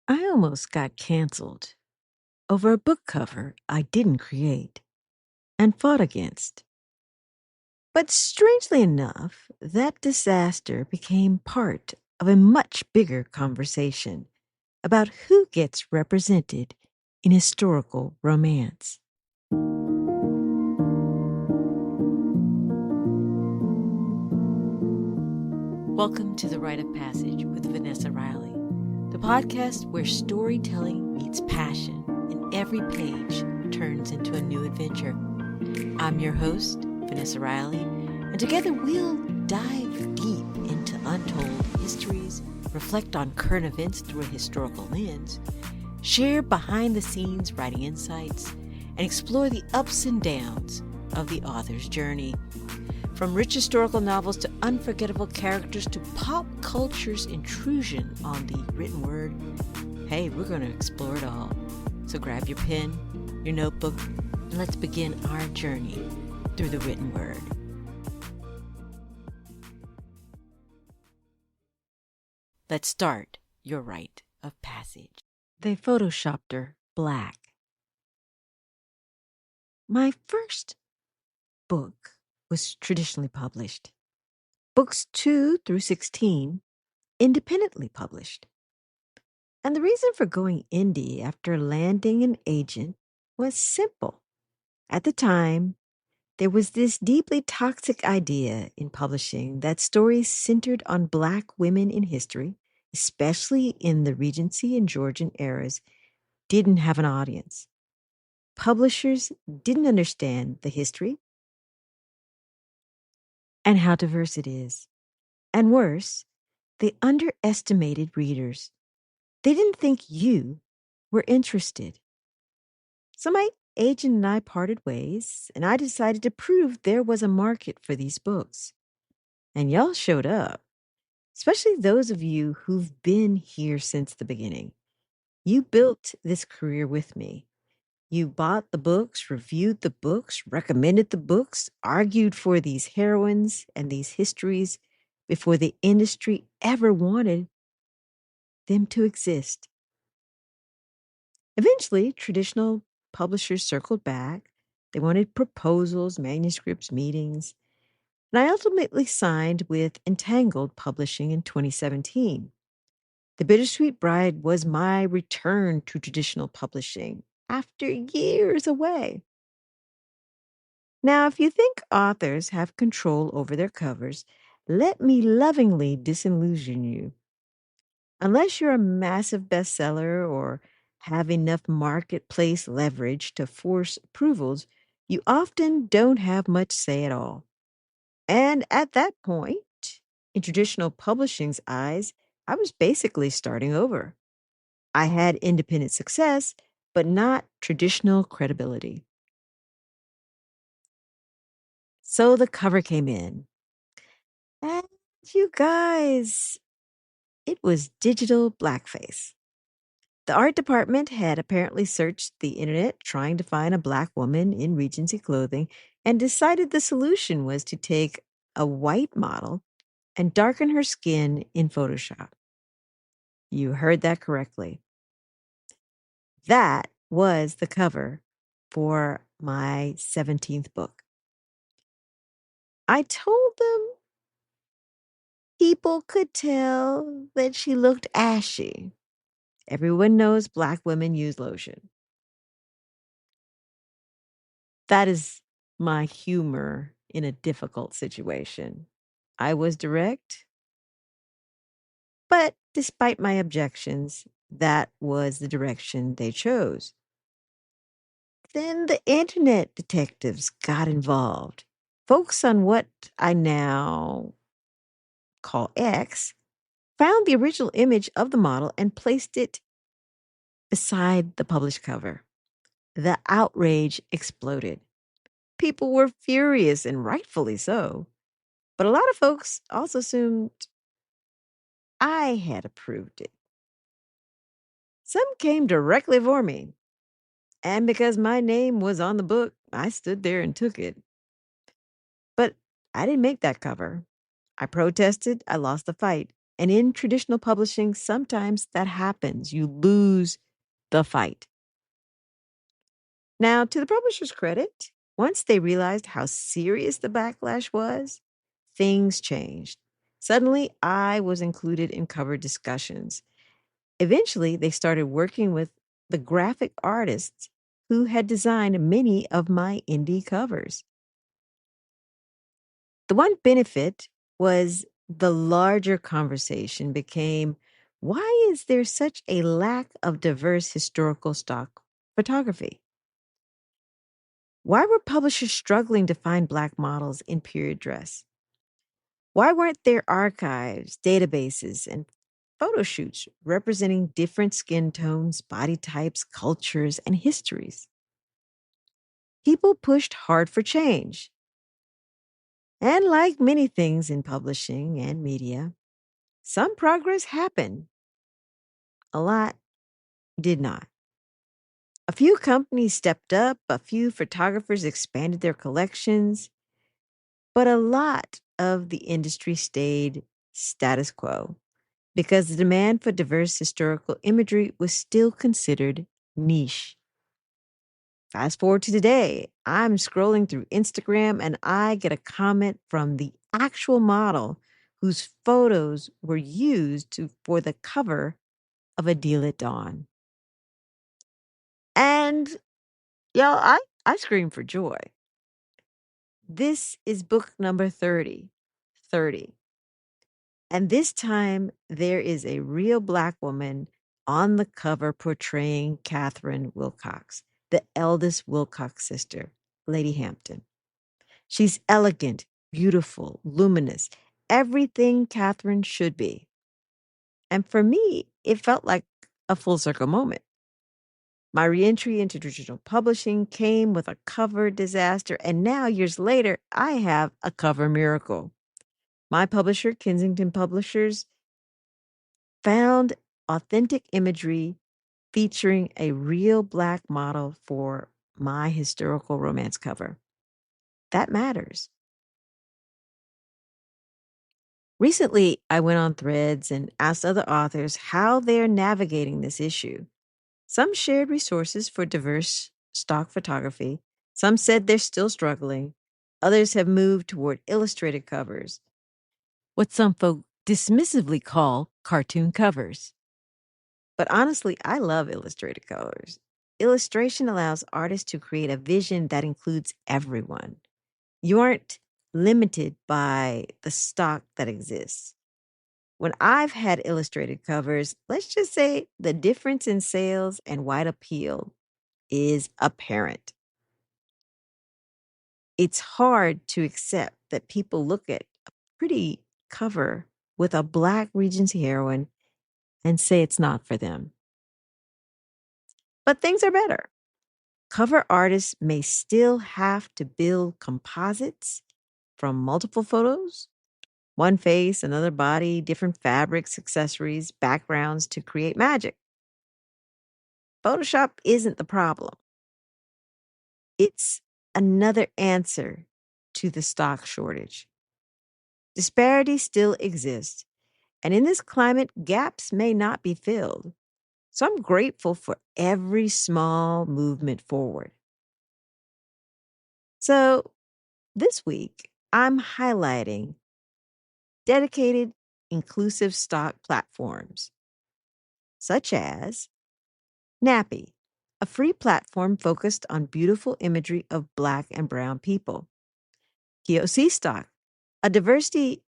I almost got canceled over a book cover I didn't create and fought against. But strangely enough, that disaster became part of a much bigger conversation about who gets represented in historical romance. Welcome to The Rite of Passage with Vanessa Riley, the podcast where storytelling meets passion and every page turns into a new adventure. I'm your host, Vanessa Riley, and together we'll dive deep into untold histories, reflect on current events through a historical lens, share behind-the-scenes writing insights, and explore the ups and downs of the author's journey. From rich historical novels to unforgettable characters to pop culture's intrusion on the written word, hey, we're going to explore it all. So grab your pen, your notebook, and let's begin our journey through the written word. Let's start your rite of passage. They photoshopped her black. My first book was traditionally published. Books 2 through 16 independently published. And the reason for going indie after landing an agent was simple. At the time, there was this deeply toxic idea in publishing that stories centered on Black women in history, especially in the Regency and Georgian eras, didn't have an audience. Publishers didn't understand the history and how diverse it is. And worse, they underestimated readers. They didn't think you were interested. So my agent and I parted ways, and I decided to prove there was a market for these books. And y'all showed up, especially those of you who've been here since the beginning. You built this career with me. You bought the books, reviewed the books, recommended the books, argued for these heroines and these histories before the industry ever wanted them to exist. Eventually, traditional publishers circled back. They wanted proposals, manuscripts, meetings. And I ultimately signed with Entangled Publishing in 2017. The Bittersweet Bride was my return to traditional publishing after years away. Now, if you think authors have control over their covers, let me lovingly disillusion you. Unless you're a massive bestseller or have enough marketplace leverage to force approvals, you often don't have much say at all. And at that point, in traditional publishing's eyes, I was basically starting over. I had independent success, but not traditional credibility. So the cover came in. And you guys, it was digital blackface. The art department had apparently searched the internet trying to find a Black woman in Regency clothing and decided the solution was to take a white model and darken her skin in Photoshop. You heard that correctly. That was the cover for my 17th book. I told them people could tell that she looked ashy. Everyone knows Black women use lotion. That is my humor in a difficult situation. I was direct, but despite my objections, that was the direction they chose. Then the internet detectives got involved. Folks on what I now call X found the original image of the model and placed it beside the published cover. The outrage exploded. People were furious, and rightfully so. But a lot of folks also assumed I had approved it. Some came directly for me. And because my name was on the book, I stood there and took it. But I didn't make that cover. I protested. I lost the fight. And in traditional publishing, sometimes that happens. You lose the fight. Now, to the publisher's credit, once they realized how serious the backlash was, things changed. Suddenly, I was included in cover discussions. Eventually, they started working with the graphic artists who had designed many of my indie covers. The one benefit was the larger conversation became, why is there such a lack of diverse historical stock photography? Why were publishers struggling to find Black models in period dress? Why weren't there archives, databases, and photo shoots representing different skin tones, body types, cultures, and histories? People pushed hard for change. And like many things in publishing and media, some progress happened. A lot did not. A few companies stepped up, a few photographers expanded their collections, but a lot of the industry stayed status quo because the demand for diverse historical imagery was still considered niche. Fast forward to today, I'm scrolling through Instagram and I get a comment from the actual model whose photos were used for the cover of A Deal at Dawn. And y'all, I scream for joy. This is book number 30. 30. And this time there is a real Black woman on the cover portraying Catherine Wilcox, the eldest Wilcox sister, Lady Hampton. She's elegant, beautiful, luminous, everything Catherine should be. And for me, it felt like a full circle moment. My reentry into traditional publishing came with a cover disaster, and now, years later, I have a cover miracle. My publisher, Kensington Publishers, found authentic imagery featuring a real Black model for my historical romance cover. That matters. Recently, I went on Threads and asked other authors how they're navigating this issue. Some shared resources for diverse stock photography. Some said they're still struggling. Others have moved toward illustrated covers, what some folk dismissively call cartoon covers. But honestly, I love illustrated covers. Illustration allows artists to create a vision that includes everyone. You aren't limited by the stock that exists. When I've had illustrated covers, let's just say the difference in sales and wide appeal is apparent. It's hard to accept that people look at a pretty cover with a Black Regency heroine and say it's not for them. But things are better. Cover artists may still have to build composites from multiple photos, one face, another body, different fabrics, accessories, backgrounds to create magic. Photoshop isn't the problem. It's another answer to the stock shortage. Disparities still exist, and in this climate, gaps may not be filled. So I'm grateful for every small movement forward. So this week, I'm highlighting dedicated, inclusive stock platforms, such as Nappy, a free platform focused on beautiful imagery of Black and Brown people. POC Stock, a diversity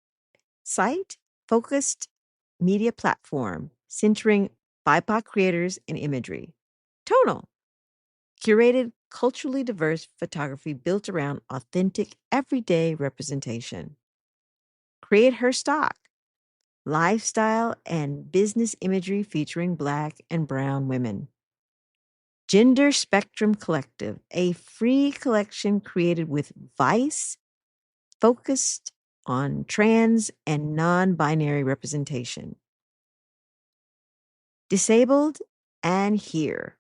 site focused media platform centering BIPOC creators and imagery. Tonal, curated culturally diverse photography built around authentic everyday representation. Create Her Stock, lifestyle and business imagery featuring Black and Brown women. Gender Spectrum Collective, a free collection created with Vice, focused on trans and non-binary representation. Disabled and Here,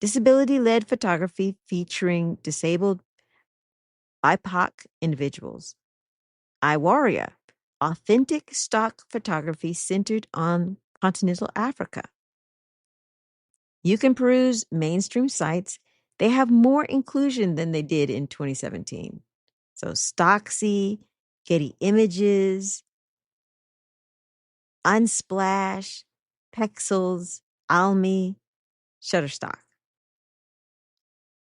disability-led photography featuring disabled BIPOC individuals. iWarrior, authentic stock photography centered on continental Africa. You can peruse mainstream sites. They have more inclusion than they did in 2017. So Stocksy, Getty Images, Unsplash, Pexels, Almy, Shutterstock.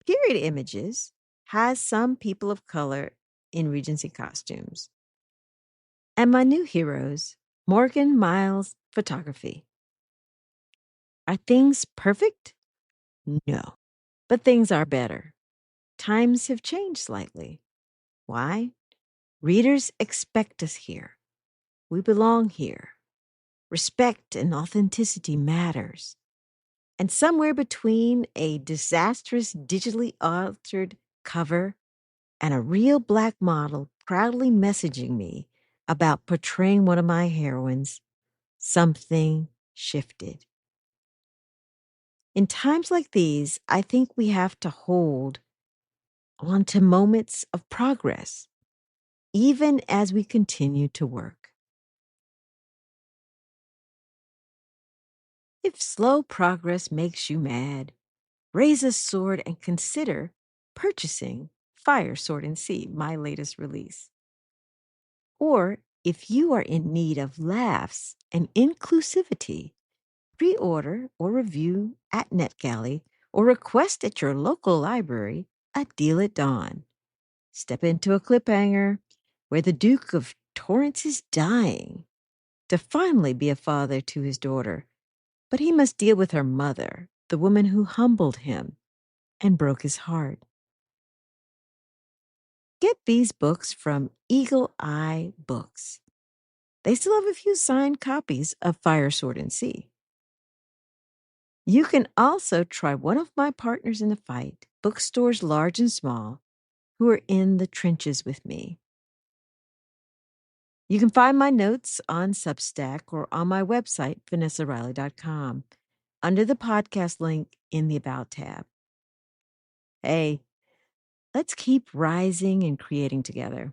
Period Images has some people of color in Regency costumes. And my new heroes, Morgan Miles Photography. Are things perfect? No. But things are better. Times have changed slightly. Why? Readers expect us here. We belong here. Respect and authenticity matters. And somewhere between a disastrous digitally altered cover and a real black model proudly messaging me about portraying one of my heroines, something shifted. In times like these, I think we have to hold on to moments of progress, even as we continue to work. If slow progress makes you mad, raise a sword and consider purchasing Fire, Sword, and Sea, my latest release. Or if you are in need of laughs and inclusivity, pre-order or review at NetGalley or request at your local library A Deal at Dawn. Step into a cliffhanger where the Duke of Torrance is dying to finally be a father to his daughter, but he must deal with her mother, the woman who humbled him and broke his heart. Get these books from Eagle Eye Books. They still have a few signed copies of Fire, Sword, and Sea. You can also try one of my partners in the fight, bookstores large and small, who are in the trenches with me. You can find my notes on Substack or on my website, vanessariley.com, under the podcast link in the About tab. Hey, let's keep rising and creating together.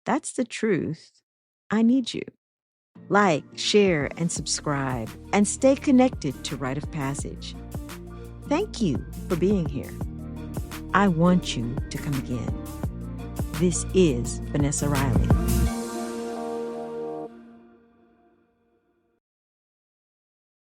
That's the truth. I need you. Like, share, and subscribe, and stay connected to Rite of Passage. Thank you for being here. I want you to come again. This is Vanessa Riley.